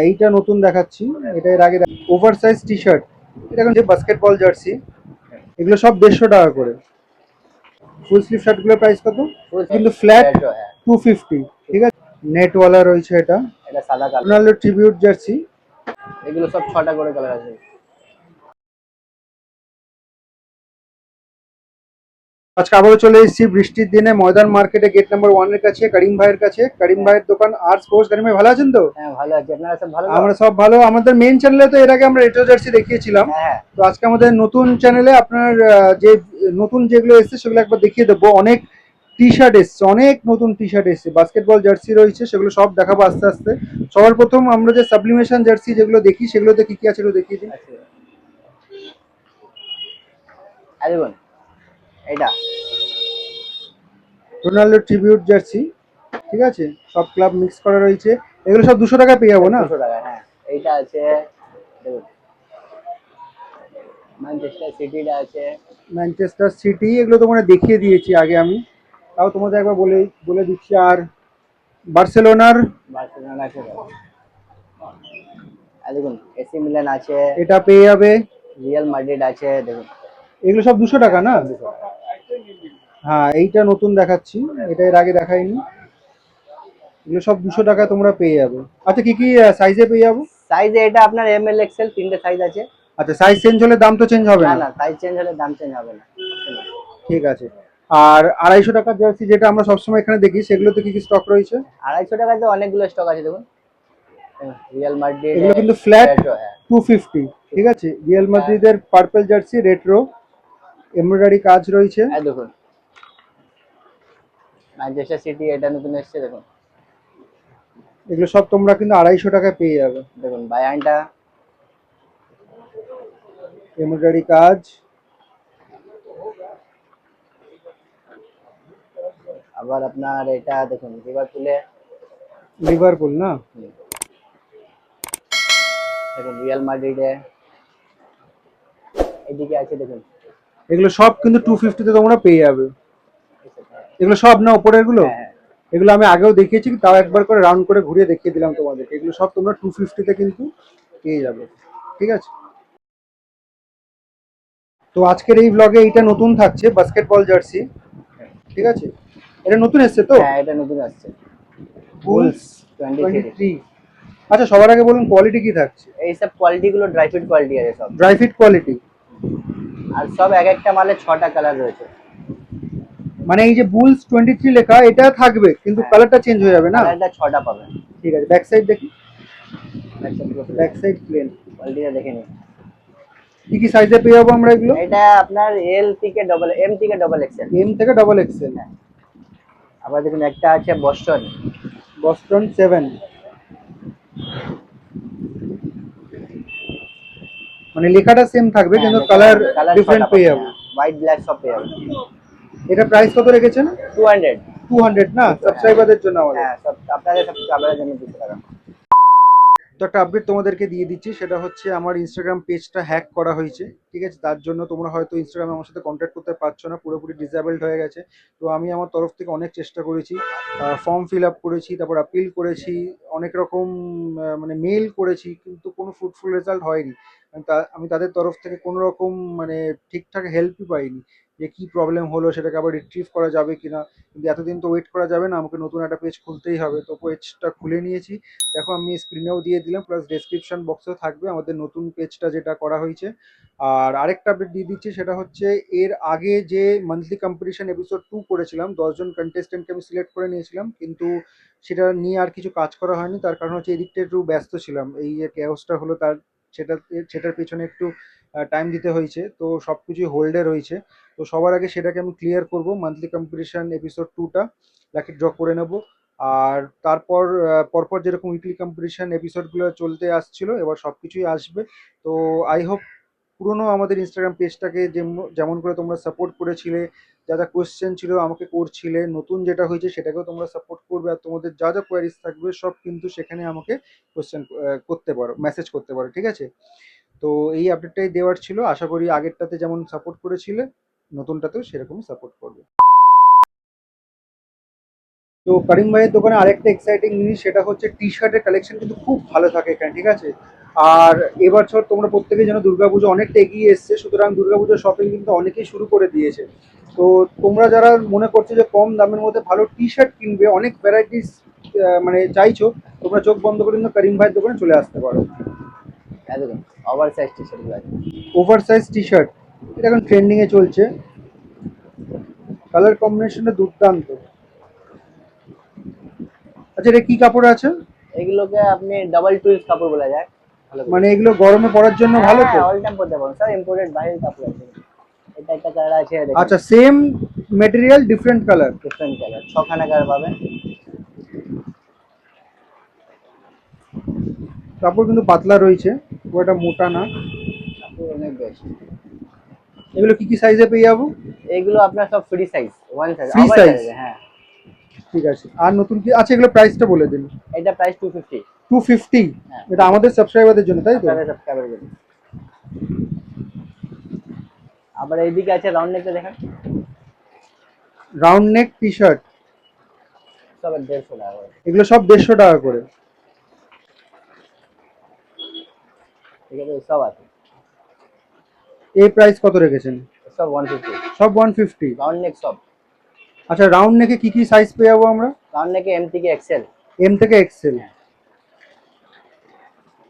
এইটা নতুন দেখাচ্ছি, এটা এর আগে ওভার সাইজ টি শার্ট, এটা এখন যে বাস্কেটবল জার্সি, এগুলো সব 150 টাকা করে। ফুল স্লিভ শার্টগুলোর প্রাইস কত? কিন্তু ফ্ল্যাট 250, ঠিক আছে। নেটওয়ালা রয়েছে এটা, এটা সাদা কালার। রোনাল্ডো ট্রিবিউট জার্সি, এগুলো সব 6টা করে কালার আছে। আজকে আবারও চলে এসেছি বৃষ্টির দিনে ময়দান মার্কেটে, গেট নাম্বার 1 এর কাছে, করিম ভাইয়ের কাছে। করিম ভাইয়ের দোকান আর স্পোর্টস। করিম ভাই ভালো আছেন তো? হ্যাঁ ভালো আছি, আপনারা সব ভালো তো? আমরা সব ভালো। আমাদের মেইন চ্যানেলে তো এর আগে আমরা রেট্রো জার্সি দেখিয়েছিলাম, হ্যাঁ তো আজকে আমাদের নতুন চ্যানেলে আপনার যে নতুন যেগুলো এসছে সেগুলো একবার দেখিয়ে দেবো। অনেক টি শার্ট এসছে, অনেক নতুন টি শার্ট এসছে, বাস্কেটবল জার্সি রয়েছে, সেগুলো সব দেখাবো আস্তে আস্তে। সবার প্রথম আমরা যে সাবলিমেশন জার্সি যেগুলো দেখি, সেগুলোতে কি কি আছে একটু দেখিয়ে দিন। আচ্ছা, এই দেখুন এটা রোনাল্ডো ট্রিবিউট জার্সি, ঠিক আছে, সব ক্লাব মিক্স করা রয়েছে। এগুলো সব 200 টাকা পেয়ে যাবো না? 200 টাকা। হ্যাঁ এইটা আছে দেখুন, ম্যানচেস্টার সিটিটা আছে। ম্যানচেস্টার সিটি, এগুলো তো মানে দেখিয়ে দিয়েছি আগে আমি, তাও তোমাদের একবার বলে বলে দিচ্ছি। আর বার্সেলোনার বার্সেলোনা আছে তো। আর দেখুন এসি মিলান আছে, এটা পেয়ে যাবে। রিয়াল মাদ্রিদ আছে দেখুন। এগুলো সব 200 টাকা না? সব 200 টাকা। হ্যাঁ, এইটা নতুন দেখাচ্ছি, এটা এর আগে দেখাইনি। এগুলো সব 200 টাকা তোমরা পেয়ে যাবে। আচ্ছা, কি কি সাইজে পেয়ে যাবো? সাইজে এটা আপনার এম এল এক্সেল 3টে সাইজ আছে। আচ্ছা, সাইজ চেঞ্জ হলে দাম তো চেঞ্জ হবে না না? না, সাইজ চেঞ্জ হলে দাম চেঞ্জ হবে না। ঠিক আছে। আর 250 টাকার জার্সি যেটা আমরা সবসময় এখানে দেখি, সেগুলোতে কি কি স্টক রয়েছে? 250 টাকাতে অনেকগুলো স্টক আছে দেখুন। রিয়াল মাদ্রিদ এগুলো কিন্তু ফ্ল্যাট রেট্রো, হ্যাঁ 250, ঠিক আছে। রিয়াল মাদ্রিদের পার্পল জার্সি, রেট্রো, এমব্রয়ডারি কাজ রয়েছে। এই দেখুন ম্যানচেস্টার সিটি এটা নতুন এসেছে দেখুন। এগুলো সব তোমরা কিন্তু 250 টাকায় পেয়ে যাবে। দেখুন বায়ানটা, এমব্রয়ডারি কাজ। আবার আপনার এটা দেখুন লিভারপুলে, লিভারপুল না? দেখুন রিয়াল মাদ্রিদে এদিকে আছে দেখুন। এগুলো সব কিন্তু 250-তে তোমরা পেয়ে যাবে। এগুলো সব না উপরের গুলো? হ্যাঁ হ্যাঁ এগুলো আমি আগেও দেখিয়েছি, তাও একবার করে রাউন্ড করে ঘুরিয়ে দেখিয়ে দিলাম তোমাদের। এগুলো সব তোমরা 250-তে কিন্তু পেয়ে যাবে, ঠিক আছে। তো আজকের এই ব্লগে এইটা নতুন থাকছে, বাস্কেটবল জার্সি, ঠিক আছে। এটা নতুন এসছে তো? হ্যাঁ এটা নতুন আসছে, বুলস 23। 23। আচ্ছা, সবার আগে বলুন কোয়ালিটি কি থাকছে? এই সব কোয়ালিটি গুলো ড্রাই ফিট কোয়ালিটি আছে সব। ড্রাই ফিট কোয়ালিটি, আর সব এক একটা মালে 6টা কালার রয়েছে। মানে এই যে বুলস 23 লেখা, এটা থাকবে কিন্তু কালারটা চেঞ্জ হয়ে যাবে না? কালারটা 6টা পাবেন। ঠিক আছে, ব্যাক সাইড দেখি। কোয়ালিটিটা ব্যাক সাইড প্লেন। দেখে নিন। কি কি সাইজে পেয়ে যাবো আমরা এগুলো? এটা আপনার এল থেকে ডবল, এম থেকে ডবল এক্সেল। এম থেকে ডবল এক্সেল। আবার দেখুন একটা আছে বস্টন, বস্টন 7, মানে লেখাটা সেম থাকবে কিন্তু কালার ডিফারেন্ট পেয়ে যাবো। হোয়াইট ব্ল্যাক সব পেয়ে যাবেন। এটা প্রাইস কত রেখেছেন? 200। 200 না? সাবস্ক্রাইবারদের জন্য আমাদের। হ্যাঁ সব আপনাদের সাবস্ক্রাইবারের জন্য 200 টাকা। তো একটা আপডেট তোমাদেরকে দিয়ে দিচ্ছি, সেটা হচ্ছে আমার ইনস্টাগ্রাম পেজটা হ্যাক করা হয়েছে, ঠিক আছে। তার জন্য তোমরা হয়তো ইনস্টাগ্রামে আমার সাথে কন্ট্যাক্ট করতে পারছো না, পুরোপুরি ডিসেবলড হয়ে গেছে। তো আমি আমার তরফ থেকে অনেক চেষ্টা করেছি, ফর্ম ফিল আপ করেছি, তারপর আপিল করেছি, অনেক রকম মানে মেল করেছি, কিন্তু কোনো ফ্রুটফুল রেজাল্ট হয়নি। আমি তাদের তরফ থেকে কোনো রকম মানে ঠিকঠাক হেল্পই পাইনি, যে কি প্রবলেম হলো সেটাকে আবার রিট্রিভ করা যাবে কিনা। কিন্তু এতদিন তো ওয়েট করা যাবে না, আমাকে নতুন একটা পেজ খুলতেই হবে। তো পেজটা খুলে নিয়েছি, দেখো আমি স্ক্রিনেও দিয়ে দিলাম, প্লাস ডেসক্রিপশন বক্সেও থাকবে আমাদের নতুন পেজটা যেটা করা হয়েছে। আর আরেকটা আপডেট দিয়ে দিচ্ছি, সেটা হচ্ছে এর আগে যে মান্থলি কম্পিটিশন এপিসোড 2 করেছিলাম, 10জন কন্টেস্টেন্টকে আমি সিলেক্ট করে নিয়েছিলাম, কিন্তু সেটা নিয়ে আর কিছু কাজ করা হয়নি। তার কারণ হচ্ছে এদিকটা একটু ব্যস্ত ছিলাম, এই যে ক্যাওসটা হলো তার সেটার পেছনে একটু টাইম দিতে হয়েছে, তো সব কিছুই হোল্ডে রয়েছে। তো সবার আগে সেটাকে আমি ক্লিয়ার করব, মান্থলি কম্পিটিশন এপিসোড 2টা লাকি ড্র করে নেব। আর তারপর পরপর যেরকম উইকলি কম্পিটিশন এপিসোডগুলো চলতে আসছিল, এবার সব কিছুই আসবে। তো আই হোপ পুরোনো আমাদের ইনস্টাগ্রাম পেজটাকে যেমন করে তোমরা সাপোর্ট করেছিলে, যা যা কোয়েশ্চেন ছিল আমাকে করছিলে, নতুন যেটা হয়েছে সেটাকেও তোমরা সাপোর্ট করবে। আর তোমাদের যা যা কোয়ারিজ থাকবে সব কিন্তু সেখানে আমাকে কোয়েশ্চেন করতে পারো, মেসেজ করতে পারো, ঠিক আছে। তো এই আপডেটটাই দেওয়ার ছিল, আশা করি আগেরটাতে যেমন সাপোর্ট করেছিলে নতুনটাতেও সেরকমই সাপোর্ট করবে। তো করিম ভাইয়ের দোকানে আরেকটা এক্সাইটিং জিনিস, সেটা হচ্ছে টি শার্টের কালেকশন কিন্তু খুব ভালো থাকে এখানে, ঠিক আছে। আর এবছর তোমরা প্রত্যেকেই যেন দুর্গাপুজো অনেকটা এগিয়ে এসছে, সুতরাং দুর্গাপুজোর শপিং কিন্তু অনেকেই শুরু করে দিয়েছে। তো তোমরা যারা মনে করছো যে কম দামের মধ্যে ভালো টি শার্ট কিনবে, অনেক ভ্যারাইটিস মানে চাইছো, তোমরা চোখ বন্ধ করে কিন্তু করিম ভাইয়ের দোকানে চলে আসতে পারো। দেখুন ওভার সাইজ টি শার্ট গুলো আছে। ওভার সাইজ টি শার্ট, এটা এখন ট্রেন্ডিংয়ে চলছে, কালার কম্বিনেশনটা দুর্দান্ত। আচ্ছা, এটা কি কাপড় আছে? এগুলোকে আপনি ডাবল টুইস্ট কাপড় বলা যায়। ভালো মানে এগুলো গরমে পরার জন্য ভালো তো? অল টাইম পরতে পারবেন স্যার, ইম্পোর্টেড বাইরের কাপড় আছে। এটা একটা কালার আছে দেখুন, আচ্ছা, same material different colour. Different colour, ছখানা কালার পাবেন। কাপড় কিন্তু পাতলা রয়েছে, খুব একটা মোটা না। কাপড় অনেক বেশি। এগুলো কি কি সাইজে পেয়ে যাবো? এগুলো আপনার সব free size, one size, Free over size? Size. হ্যাঁ, ঠিক আছে। আর নতুন কি আছে? এগুলো প্রাইসটা বলে দিন। এটা প্রাইস 250। 250? হ্যাঁ, এটা আমাদের সাবস্ক্রাইবারদের জন্য, তাই তো? আপনারা সাবস্ক্রাইবার করুন। আবার এইদিকে আছে রাউন্ড নেকটা দেখেন, রাউন্ড নেক টি শার্ট, সব 150 টাকা করে। এগুলো সব 150 টাকা করে। ঠিক আছে, সব আছে, এই প্রাইস কত রেখেছেন? সব 150। সব 150? রাউন্ড নেক সব। আচ্ছা, রাউন্ড নেকে কি কি সাইজ পেয়ে যাবো আমরা? রাউন্ড নেকে এম থেকে এক্সেল। এম থেকে এক্সেল?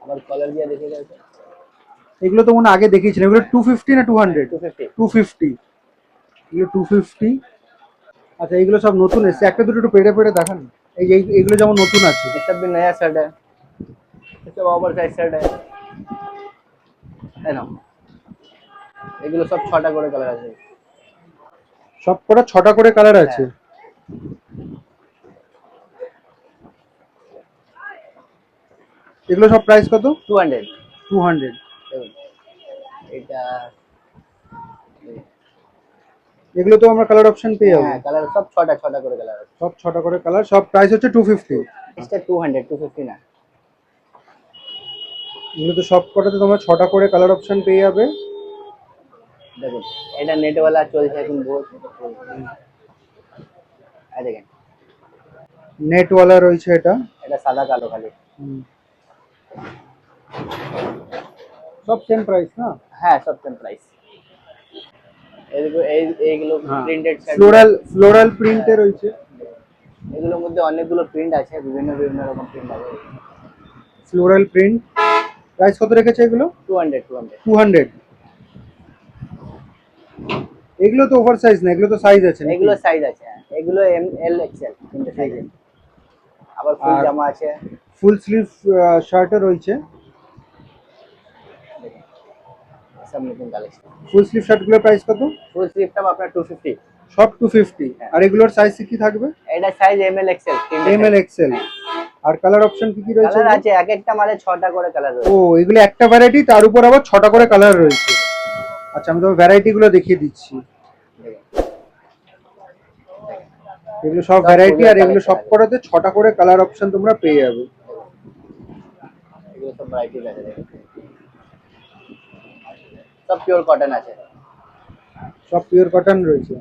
আবার কলার দিয়ে দেখে যাচ্ছে, এগুলো তো মনে হয় আগে দেখিয়েছিলেন। এগুলো 250 না 200? 250। 250, এগুলো 250। আচ্ছা, এগুলো সব নতুন এসছে, একটা দুটো একটু পেড়ে পেড়ে দেখান। এইগুলো যেমন নতুন আছে। ये सब भी नया शर्ट है, ये सब ओवर साइज शर्ट है ना। এগুলো সব 6টা করে কালার আছে। সব কটা 6টা করে কালার আছে? এগুলো সব প্রাইস কত? 200। 200? দেখুন এটা, এগুলো তো আমরা কালার অপশন পেয়ে যাবো। হ্যাঁ কালার সব 6টা করে কালার আছে। সব 6টা করে কালার, সব প্রাইস হচ্ছে 250। এটা 200, 250 না। এগুলো তো সব কটাতে তোমরা 6টা করে কালার অপশন পেয়ে যাবে। দেখুন এটা নেট वाला চলছে এখন বহুত, এই দেখেন নেটওয়ালা রয়েছে এটা। এটা সাদা কালো খালি। হুম। সব সেম প্রাইস না? হ্যাঁ সব সেম প্রাইস। এইগুলো প্রিন্টেড শার্ট, ফ্লোরাল প্রিন্টে রয়েছে। এগুলোর মধ্যে অনেকগুলো প্রিন্ট আছে, বিভিন্ন বিভিন্ন রকম প্রিন্ট আছে। ফ্লোরাল প্রিন্ট, প্রাইস কত রেখেছে এগুলো? 200। 200? এগুলো তো ওভার সাইজ না, এগুলো তো সাইজ আছে নাকি? এগুলো সাইজ আছে, এগুলো এম এল এক্সেল তিনটে সাইজ আছে। আবার ফুল আর জামা আছে, ফুল স্লিভ শার্টও রয়েছে। সব নতুন কালেকশন। ফুল স্লিভ শার্টগুলোর প্রাইস কত? ফুল স্লিভটা আপনার 250। সব 250? আর এগুলোর সাইজ কি থাকবে? এটা size M L XL, M L XL? আর কালার অপশন কি কি রয়েছে? কালার আছে, এক একটা মালে 6টা করে কালার ও, রয়েছে। এগুলো একটা ভ্যারাইটি, তার উপর আবার 6টা করে কালার রয়েছে। আচ্ছা, আমি তোমার ভ্যারাইটি গুলো দেখিয়ে দিচ্ছি। এগুলো সব ভ্যারাইটি, আর এগুলো সব কটাতে 6টা করে কালার অপশন তোমরা পেয়ে যাবে। এগুলো সব ভ্যারাইটি আছে, সব পিওর কটন আছে। সব পিওর কটন রয়েছে।